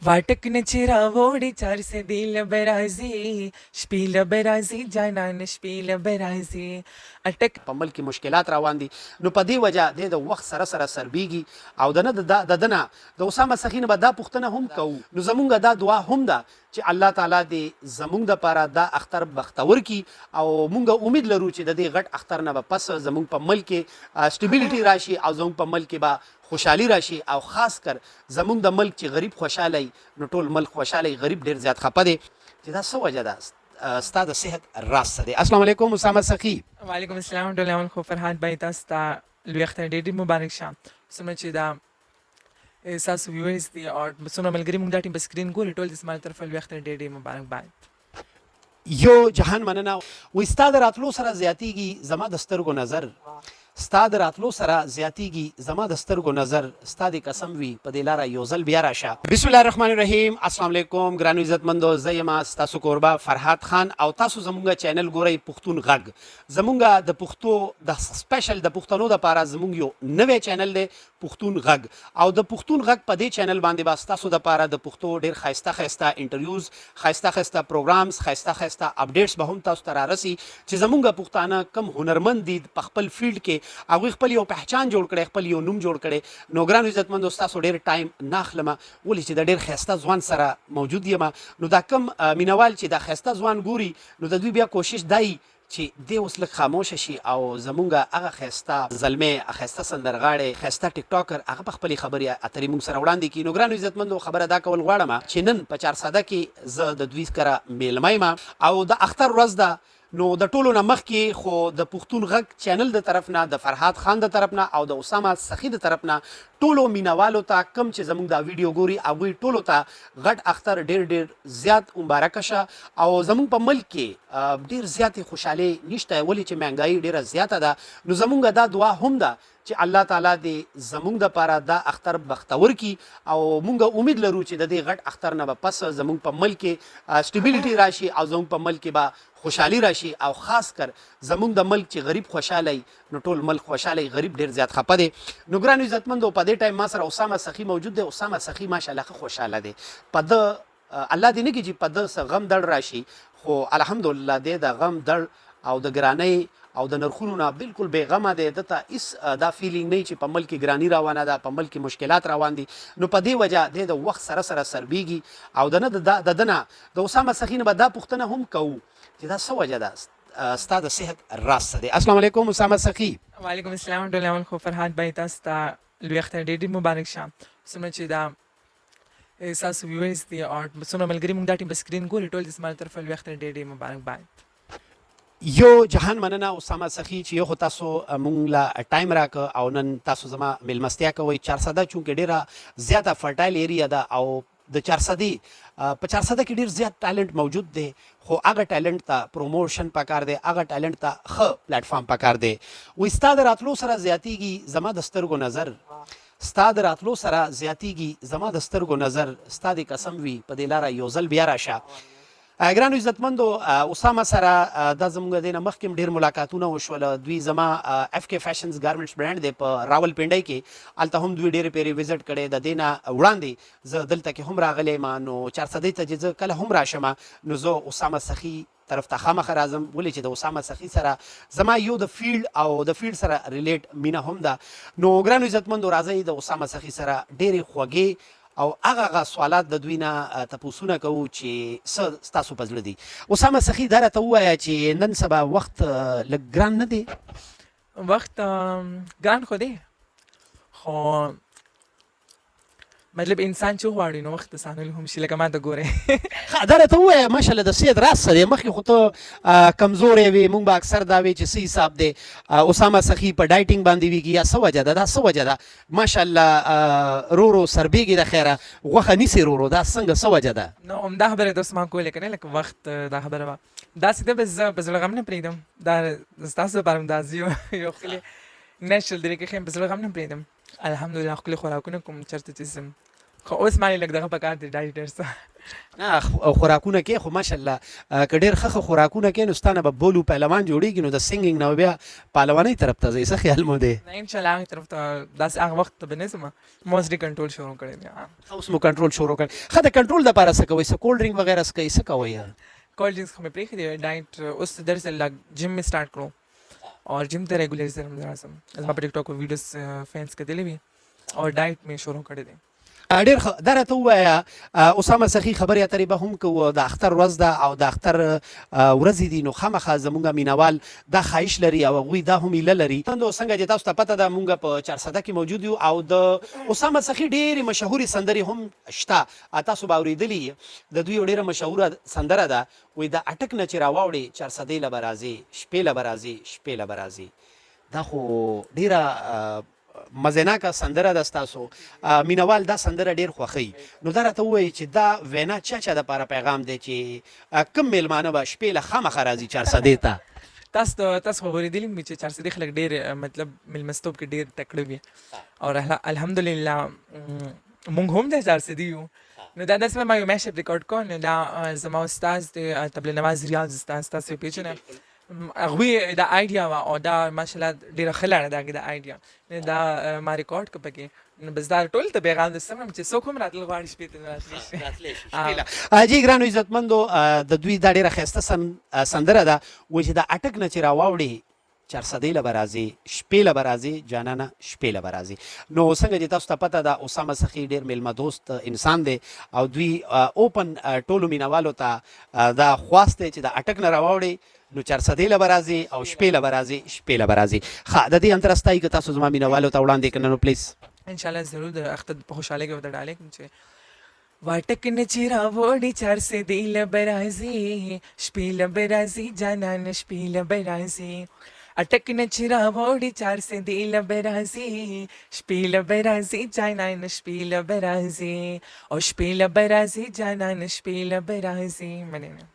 वाटकन चिरावोडी चार से दिल बराजी شپیل برازي جانان شپیل برازي اټک په ملک کې مشکلات روان دي نو په دې وجه د وخت سره سربېږي او د دنه د اسامه سخین به دا پوښتنه هم کوو نو زمونږ دا دعا هم ده چې الله تعالی دې زمونږ د پاره دا اختر بختور کی او مونږ امید لرو چې د دې غټ اختر نه به پس زمونږ په ملک کې سټیبیلیټي راشي او زمونږ په ملک کې به خوشحالي راشي او خاص کر زمونږ د ملک چې غریب خوشاله نو ټول ملک خوشاله غریب ډیر زیات خپه دي چې دا څه وجه ده استاد صحت راز دی. السلام علیکم اسامه سخی. وعلیکم السلام ډول اول خو فرحات بای تاسو ته لوی اختر ډېر مبارک شه. سمه چې دا احساس ویورز دی او څومره ملګری موږ دا ټیم په سکرین ګوري ټول د سمال طرف لوی اختر ډېر مبارک بای. یو جهان مننه و استاد راتلو سره زیاتیږي زما د سترګو نظر استاد راتلو سره زیاتیږي زما د سترګو نظر استاد قسم وی په دې لاره یو ځل بیا راشه. بسم الله الرحمن الرحیم. السلام علیکم ګرانو عزتمندو زما تاسو قربا فرحات خان او تاسو زمونږ چینل ګورئ پښتون غږ زمونږ د پښتو د سپیشل د پښتنو د پاره زمونږ یو نوې چینل دی پښتون غږ او د پښتون غږ په دې چینل باندې با تاسو د پاره د پښتو ډیر خاصه انټرویوز خاصه پروګرامز خاصه اپډیټس به هم تاسو ته رارسي چې زمونږ پښتانه کم هنرمند دي په خپل فیلډ کې هغه خپل یو پہچان جوړ کړي خپل یو نوم جوړ کړي نو ګرانو عزتمندو تاسو ډیر ټایم ناخلمه ولې چې د ډیر خسته ځوان سره موجود یم نو دا کم مینوال چې د خسته ځوان ګوري نو د دوی بیا کوشش دی چې د اوس لک خاموش شي او زمونږ هغه خسته زلمه خسته سندرغاړي خسته ټیک ټاکر هغه په خپل خبري اترې موږ سره وړاندې کی نو ګرانو عزتمندو خبره دا کول غواړم چې نن په 400 کې ز د دوی سره میلمای ما او د اختر ورځ ده نو د ټولو نه مخکې خو د پښتون غږ چینل د طرف نه د فرحات خان د طرف نه او د اسامه سخی د طرف نه ټولو مینوالو ته کم چې زموږ دا ویډیو ګوري هغوی ټولو ته غټ اختر ډیر زیات مبارکه شه او زموږ په ملک کې ډیر زیاتې خوشحالي نشته ولې چې مهنګایي ډیره زیاته ده نو زموږ دا دعا هم ده چې الله تعالی دې زموږ د پاره دا اختر بختور کی او مونږ امید لرو چې د دې غټ اختر نه پس زموږ په ملک کې سټیبیلیټي راشي او زموږ په ملک کې به خوشحالي راشي او خاص کر زموږ د ملک چې غریب خوشاله نو ټول ملک خوشاله غریب ډیر زیات خپه دي نو ګرانو عزتمندو په دې ټایم ما سره اسامه سخی موجود دی. اسامه سخی ماشاءالله خوشاله دی په د الله دې نه کې چې په د غم دړ راشي خو الحمدلله دې د غم دړ او د ګرانۍ او د نرخونو نه بالکل بیغمه دی دته اس دا فیلینګ نه چې په ملک ګرانی روانه ده په ملک مشکلات روان دي نو په دې وجه د وخت سره سربېږي او د دنه د اسامه سخی نه به دا پوښتنه هم کوو چې دا څه وجه ده استاد صحت راز دی. السلام علیکم اسامه سخی. وعلیکم السلام ډول اول خو فرحات بای تاسو ته لوی اختر ډېر مبارک شه. سمه چې دا احساس ویورز دی او څومره ملګری موږ دا ټیم په سکرین ګوري ټول د سمال طرف لوی اختر ډېر مبارک بای. یو جهان مننه اسامه سخی چې یو تاسو مونږ لا ټایم راک او نن تاسو زما ملمستیا کوي 400 چونکه ډیره زیاته فرټایل ایریا ده او د 400 په 400 کې ډیر زیات ټالنت موجود دی خو هغه ټالنت ته پروموشن پکار دی هغه ټالنت ته ښه پلیټ فارم پکار دی و استاد راتلو سره زیاتیږي زما د سترګو نظر استاد راتلو سره زیاتیږي زما د سترګو نظر استاد قسم وی په دې لاره یو ځل بیا راشه. ګرانو عزتمندو اسامه سره د زموږ د مخکې ډیر ملاقاتونه وشول دوی زما اف کې فیشنز ګارمنټس برانډ دی په راولپنډۍ کې الته هم دوی ډیر پیری وزټ کړي د دینه وړاندې زه دلته کې هم راغلی ما نو 400 ته چې کله هم راشم نو زه اسامه سخی طرف ته خامخ راځم ولې چې د اسامه سخی سره زما یو د فیلډ او د فیلډ سره ریلیټ مینه هم ده نو ګرانو عزتمندو راځي د اسامه سخی سره ډېرې خوږې او هغه سوالات د دوی نه تاسو کوو چې تاسو په زړه دي. اسامه سخی دا راته ووایه چې نن سبا وخت لږ ګران نه دی. وخت ګران خو دی خو مطلب انسان چې غواړي نو وخت سانول هم شي لکه ما ته ګوره دا راته ووایه ماشاءالله د سید راز سره مخکې خو ته کمزورې وي مونږ به اکثر دا وی چې څه حساب دی اسامه سخی په ډایټینګ باندې ویږي یا څه وجه ده دا څه وجه ده ماشاءالله رو سربېږي د خیره غوښه نیسي رو دا څنګه څه وجه ده نو همدا خبره د اوس ما کولې که نه لکه وخت دا خبره وه داسې ده بس زه په زړه غم نه پرېږدم دا ستاسو لپاره هم داسې یو ښکلې نیچرل طریقې ښیم په زړه غم نه پرېږدم الحمدلله ښکلې خوراکونه کوم چېرته چې ځم خو اوس مالې لږ دغه پکار دی ډایټر څه نه خوراکونه کې خو ماشاءالله که ډېر ښه خوراکونه کې نو ستانه به بولو پهلوان جوړیږي نو د سنگینګ نه بیا پهلوانۍ طرف ته ځئ څه خیال مو دی نه ان شاء الله هغې طرف ته داسې هغه وخت ته به نه ځم موسټلي کنټرول شروع کړی دی اوس مو کنټرول شروع کړ ښه د کنټرول دپاره څه کوئ څه کولډ ډرینک وغیره څه کوئ څه کوئ کولډ ډرینکس خو مې پرېښي دی ډایټ اوس دراصل جم مې سټارټ کړو اور جم ته ریګولر راځم زما په ټیک ټاک ویډیوز فینس کتلې وي اور ډایټ مې شروع کړی دی ډېر ښه دا راته ووایه اسامه سخي خبرې اترې به هم کوو د اختر ورځ ده او د اختر ورځې دي نو خامخا زمونږ مینوال دا خواهش لري او هغوی دا هم هیله لري څنګه چې تاسو ته پته ده مونږ په 400 کې موجود یو او د اسامه سخي ډېرې مشهورې سندرې هم شته تاسو به اورېدلي د دوی یو ډېره مشهوره سندره ده وایي د اټک نه چې راواوړې 400 له به راځې شپې له به راځې شپې له به راځې دا خو ډېره مزناکه سندره ده ستاسو مینوال دا سندره ډېر خوښوي نو دا راته ووایي چې دا وینا چا دپاره پیغام دی چې کوم میلمانه به شپې له خامخا راځي 400 ته تاسو خو اورېدلي مې چې 400 خلک ډېر مطلب میلمستوب کې ډېر تکړه وي او الحمدلله مونږ هم د 400 یو نو دا داسې ما یو میشپ ریکارډ کړ نو دا زما استاد دی طبل نواز ریاض استاد تاسو یې پېژنئ هغوی دا آیډیا وه او دا ماشاءالله ډېره ښه لاره ده هغې دا آیډیا دا ما ریکارډ کړه پکې نو بس دا ټول ته پیغام درسم چې څوک هم راتلل غواړي شپې ته راتلی شي جی ګرانو عزتمندو د دوی دا ډېره ښایسته سندره ده وایي چې د اټک نه چې راواوړې 400 له به راځې شپې له به راځې جانانه شپې له به راځې نو څنګه چې تاسو ته پته ده اسامه سخي ډېر میلمه دوست انسان دی او دوی اوپن ټولو مینوالو ته دا خواست دی چې د اټک نه راواوړې نو 400 له به راځې او شپې له به راځې شپې له به راځې ښه د دې انترستایي که تاسو زما مینوالو ته وړاندې کړه نو پلیز ان شاء الله ضرور د اختر په خوشحالۍ کې ورته ډالۍ کوم چې واټک نه چې راوړې 400 له به راځې شپې له به راځې جانانه شپې له به راځې اټک نه چې راوړې 400 له به راځې شپې له به راځې جانانه شپې له به راځې او شپې له به راځې جانانه شپې له به راځې مننه